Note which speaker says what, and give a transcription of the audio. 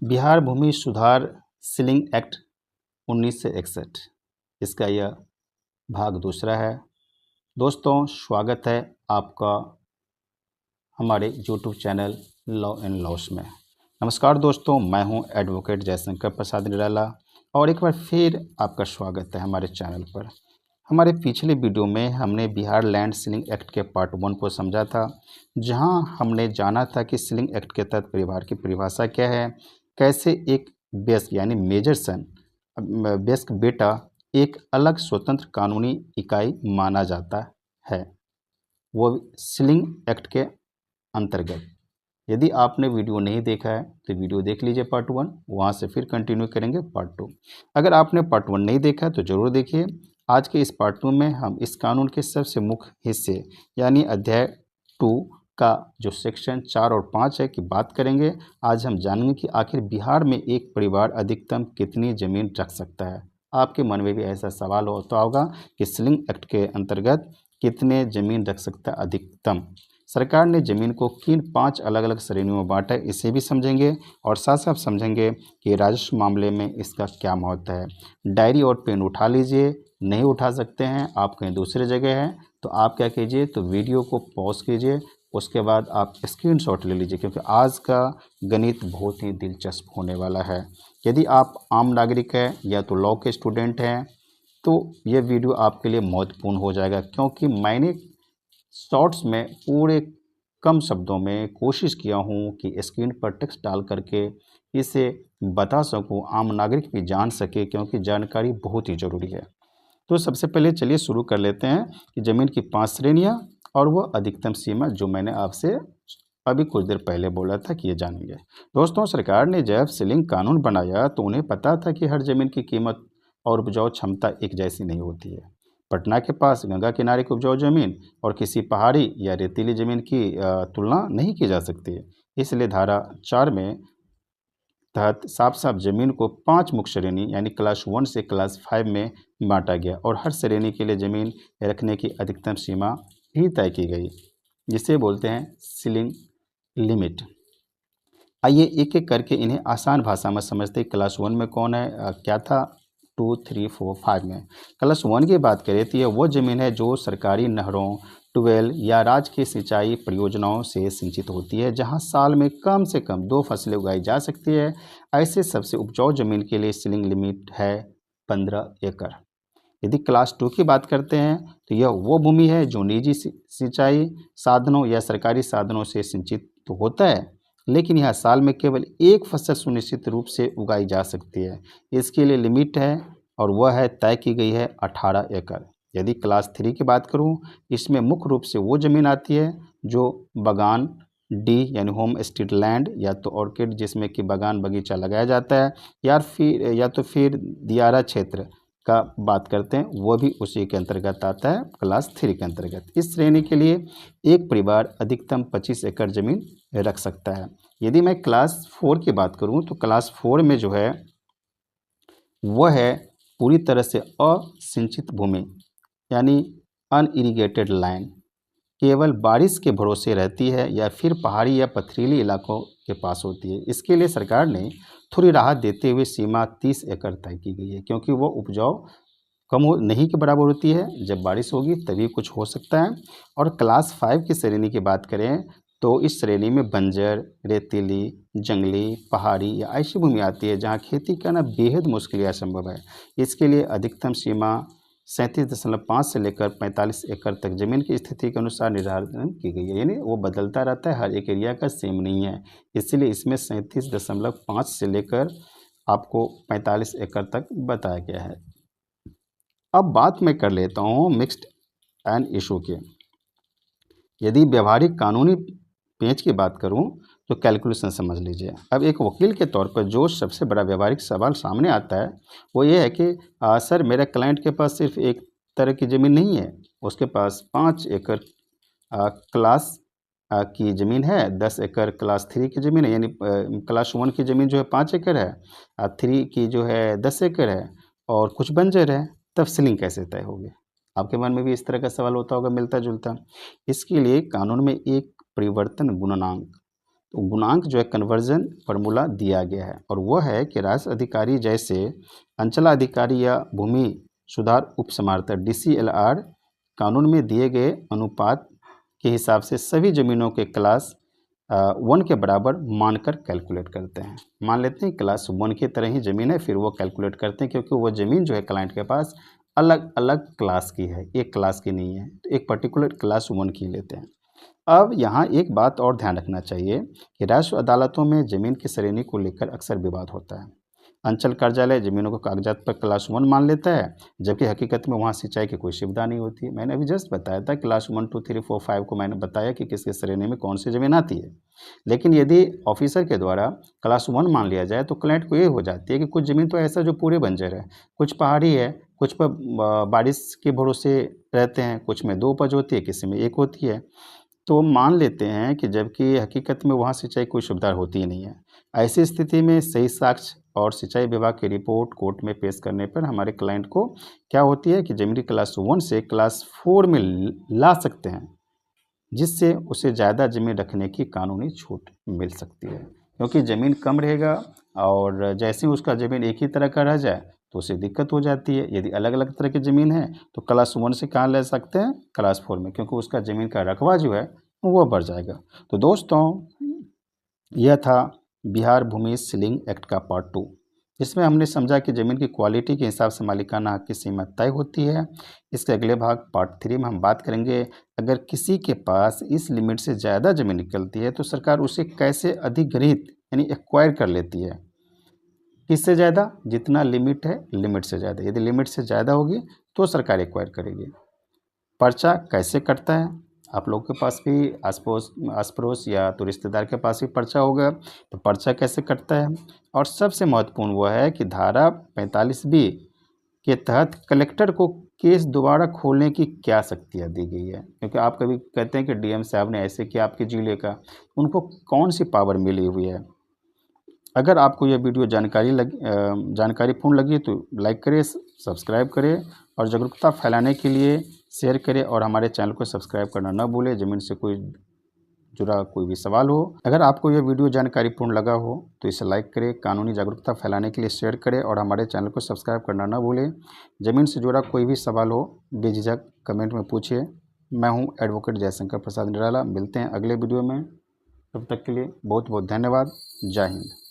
Speaker 1: बिहार भूमि सुधार ceiling act 1961, इसका यह भाग दूसरा है। दोस्तों, स्वागत है आपका हमारे YouTube channel law and loss में। नमस्कार दोस्तों, मैं हूं एडवोकेट जयशंकर प्रसाद निराला और एक बार फिर आपका स्वागत है हमारे चैनल पर। हमारे पिछले वीडियो में हमने बिहार लैंड सीलिंग एक्ट के पार्ट 1 को समझा था, जहां हमने जाना था कि सीलिंग एक्ट के तहत परिवार की परिभाषा क्या है, कैसे एक वयस्क यानी मेजर सन वयस्क बेटा एक अलग स्वतंत्र कानूनी इकाई माना जाता है, वो सीलिंग एक्ट के अंतर्गत। यदि आपने वीडियो नहीं देखा है तो वीडियो देख लीजिए पार्ट 1, वहाँ से फिर कंटिन्यू करेंगे पार्ट 2। अगर आपने पार्ट 1 नहीं देखा है तो ज़रूर देखिए। आज के इस पार्ट 2 में हम इस कानून के सबसे मुख्य हिस्से यानी अध्याय 2 का जो सेक्शन 4 और 5 है की बात करेंगे। आज हम जानेंगे कि आखिर बिहार में एक परिवार अधिकतम कितनी ज़मीन रख सकता है। आपके मन में भी ऐसा सवाल होता होगा कि सीलिंग एक्ट के अंतर्गत कितने ज़मीन रख सकता है अधिकतम। सरकार ने ज़मीन को किन 5 अलग अलग श्रेणियों में बांटा है, इसे भी समझेंगे और साथ साथ समझेंगे कि राजस्व मामले में इसका क्या महत्व है। डायरी और पेन उठा लीजिए, नहीं उठा सकते हैं, आप कहीं दूसरी जगह हैं तो आप क्या कीजिए, तो वीडियो को पॉज कीजिए, उसके बाद आप स्क्रीनशॉट ले लीजिए, क्योंकि आज का गणित बहुत ही दिलचस्प होने वाला है। यदि आप आम नागरिक हैं या तो लॉ के स्टूडेंट हैं तो यह वीडियो आपके लिए महत्वपूर्ण हो जाएगा, क्योंकि मैंने शॉर्ट्स में पूरे कम शब्दों में कोशिश किया हूँ कि स्क्रीन पर टेक्स्ट डाल करके इसे बता सकूँ, आम नागरिक भी जान सके, क्योंकि जानकारी बहुत ही ज़रूरी है। तो सबसे पहले चलिए शुरू कर लेते हैं कि ज़मीन की 5 श्रेणियाँ और वह अधिकतम सीमा जो मैंने आपसे अभी कुछ देर पहले बोला था कि ये जानेंगे। दोस्तों, सरकार ने जब सीलिंग कानून बनाया तो उन्हें पता था कि हर ज़मीन की कीमत और उपजाऊ क्षमता एक जैसी नहीं होती है। पटना के पास गंगा किनारे की उपजाऊ ज़मीन और किसी पहाड़ी या रेतीली ज़मीन की तुलना नहीं की जा सकती है। इसलिए धारा 4 में तहत साफ साफ ज़मीन को 5 मुख्य श्रेणी यानी क्लास 1 से क्लास 5 में बांटा गया और हर श्रेणी के लिए ज़मीन रखने की अधिकतम सीमा भी तय की गई, जिसे बोलते हैं सीलिंग लिमिट। आइए एक एक करके इन्हें आसान भाषा में समझते। क्लास 1 में कौन है, क्या था, 2, 3, 4, 5 में। क्लास 1 की बात करें तो यह वो ज़मीन है जो सरकारी नहरों, ट्यूबवेल या राज्य की सिंचाई परियोजनाओं से सिंचित होती है, जहां साल में कम से कम 2 फसलें उगाई जा सकती है। ऐसे सबसे उपजाऊ ज़मीन के लिए सीलिंग लिमिट है 15 एकड़। यदि क्लास 2 की बात करते हैं तो यह वो भूमि है जो निजी सिंचाई साधनों या सरकारी साधनों से सिंचित तो होता है, लेकिन यह साल में केवल एक फसल सुनिश्चित रूप से उगाई जा सकती है। इसके लिए लिमिट है और वह है तय की गई है 18 एकड़। यदि क्लास 3 की बात करूं, इसमें मुख्य रूप से वो ज़मीन आती है जो बागान डी यानी होम स्टेड लैंड या तो ऑर्किड जिसमें कि बागान बगीचा लगाया जाता है, या तो फिर दियारा क्षेत्र का बात करते हैं, वो भी उसी के अंतर्गत आता है, क्लास 3 के अंतर्गत। इस श्रेणी के लिए एक परिवार अधिकतम 25 एकड़ ज़मीन रख सकता है। यदि मैं क्लास 4 की बात करूं तो क्लास 4 में जो है वह है पूरी तरह से असिंचित भूमि यानी अनइरिगेटेड लैंड, केवल बारिश के भरोसे रहती है या फिर पहाड़ी या पथरीली इलाकों के पास होती है। इसके लिए सरकार ने थोड़ी राहत देते हुए सीमा 30 एकड़ तय की गई है, क्योंकि वो उपजाऊ कम हो नहीं के बराबर होती है। जब बारिश होगी तभी कुछ हो सकता है। और क्लास 5 की श्रेणी की बात करें तो इस श्रेणी में बंजर, रेतीली, जंगली, पहाड़ी या ऐसी भूमि आती है जहाँ खेती करना बेहद मुश्किल या असंभव है। इसके लिए अधिकतम सीमा 37.5 से लेकर 45 एकड़ तक ज़मीन की स्थिति के अनुसार निर्धारण की गई है, यानी वो बदलता रहता है, हर एक एरिया का सेम नहीं है। इसलिए इसमें 37.5 से लेकर आपको 45 एकड़ तक बताया गया है। अब बात मैं कर लेता हूँ मिक्स्ड एंड इशू की। यदि व्यवहारिक कानूनी पेंच की बात करूँ तो कैलकुलेशन समझ लीजिए। अब एक वकील के तौर पर जो सबसे बड़ा व्यवहारिक सवाल सामने आता है वो ये है कि सर मेरा क्लाइंट के पास सिर्फ एक तरह की ज़मीन नहीं है, उसके पास 5 एकड़ क्लास की ज़मीन है, 10 एकड़ क्लास 3 की ज़मीन है, यानी क्लास 1 की ज़मीन जो है 5 एकड़ है, 3 की जो है 10 एकड़ है और कुछ बंजर है, तब सीलिंग कैसे तय होगी। आपके मन में भी इस तरह का सवाल होता होगा मिलता जुलता। इसके लिए कानून में एक परिवर्तन गुणांक तो गुणांक जो है कन्वर्जन फार्मूला दिया गया है और वह है कि राजस्व अधिकारी जैसे अंचलाधिकारी या भूमि सुधार उपसमाहर्ता DCLR कानून में दिए गए अनुपात के हिसाब से सभी जमीनों के क्लास 1 के बराबर मानकर कैलकुलेट करते हैं। मान लेते हैं क्लास 1 की तरह ही ज़मीन है, फिर वो कैलकुलेट करते हैं क्योंकि वो ज़मीन जो है क्लाइंट के पास अलग अलग क्लास की है, एक क्लास की नहीं है, तो एक पर्टिकुलर क्लास 1 की लेते हैं। अब यहाँ एक बात और ध्यान रखना चाहिए कि राजस्व अदालतों में ज़मीन की श्रेणी को लेकर अक्सर विवाद होता है। अंचल कार्यालय ज़मीनों को कागजात पर क्लास 1 मान लेता है, जबकि हकीकत में वहाँ सिंचाई की कोई सुविधा नहीं होती है। मैंने अभी जस्ट बताया था क्लास 1 2 3 4 5 को मैंने बताया कि किसके श्रेणी में कौन सी ज़मीन आती है। लेकिन यदि ऑफिसर के द्वारा क्लास 1 मान लिया जाए तो क्लाइंट को ये हो जाती है कि कुछ ज़मीन तो ऐसा जो पूरे बंजर है, कुछ पहाड़ी है, कुछ पर बारिश के भरोसे रहते हैं, कुछ में 2 उपज होती है, किसी में 1 होती है। तो मान लेते हैं कि जबकि हकीकत में वहाँ सिंचाई कोई सुविधा होती ही नहीं है। ऐसी स्थिति में सही साक्ष्य और सिंचाई विभाग की रिपोर्ट कोर्ट में पेश करने पर हमारे क्लाइंट को क्या होती है कि ज़मीन क्लास 1 से क्लास 4 में ला सकते हैं, जिससे उसे ज़्यादा ज़मीन रखने की कानूनी छूट मिल सकती है। क्योंकि ज़मीन कम रहेगा और जैसे ही उसका ज़मीन एक ही तरह का रह जाए तो उसे दिक्कत हो जाती है। यदि अलग अलग तरह की ज़मीन है तो क्लास 1 से कहाँ ले सकते हैं, क्लास 4 में, क्योंकि उसका ज़मीन का रकबा जो है वो बढ़ जाएगा। तो दोस्तों, यह था बिहार भूमि सीलिंग एक्ट का पार्ट 2, जिसमें हमने समझा कि ज़मीन की क्वालिटी के हिसाब से मालिकाना हक की सीमा तय होती है। इसके अगले भाग पार्ट 3 में हम बात करेंगे, अगर किसी के पास इस लिमिट से ज़्यादा ज़मीन निकलती है तो सरकार उसे कैसे अधिग्रहित यानी एक्वायर कर लेती है। किससे ज़्यादा? जितना लिमिट है, लिमिट से ज़्यादा। यदि लिमिट से ज़्यादा होगी तो सरकार एक्वायर करेगी। पर्चा कैसे कटता है? आप लोगों के पास भी आस पड़ोस या तो रिश्तेदार के पास भी पर्चा होगा, तो पर्चा कैसे कटता है? और सबसे महत्वपूर्ण वो है कि धारा 45B के तहत कलेक्टर को केस दोबारा खोलने की क्या शक्तियाँ दी गई है? क्योंकि आप कभी कहते हैं कि डीएम साहब ने ऐसे किया आपके जिले का, उनको कौन सी पावर मिली हुई है? अगर आपको यह वीडियो जानकारीपूर्ण लगी तो लाइक करें, सब्सक्राइब करें और जागरूकता फैलाने के लिए शेयर करें और हमारे चैनल को सब्सक्राइब करना न भूलें। ज़मीन से जुड़ा कोई भी सवाल हो, अगर आपको यह वीडियो जानकारीपूर्ण लगा हो तो इसे लाइक करें, कानूनी जागरूकता फैलाने के लिए शेयर करें और हमारे चैनल को सब्सक्राइब करना न भूलें। ज़मीन से जुड़ा कोई भी सवाल हो बेझिझक कमेंट में पूछिए। मैं हूँ एडवोकेट जयशंकर प्रसाद निराला। मिलते हैं अगले वीडियो में, तब तक के लिए बहुत बहुत धन्यवाद। जय हिंद।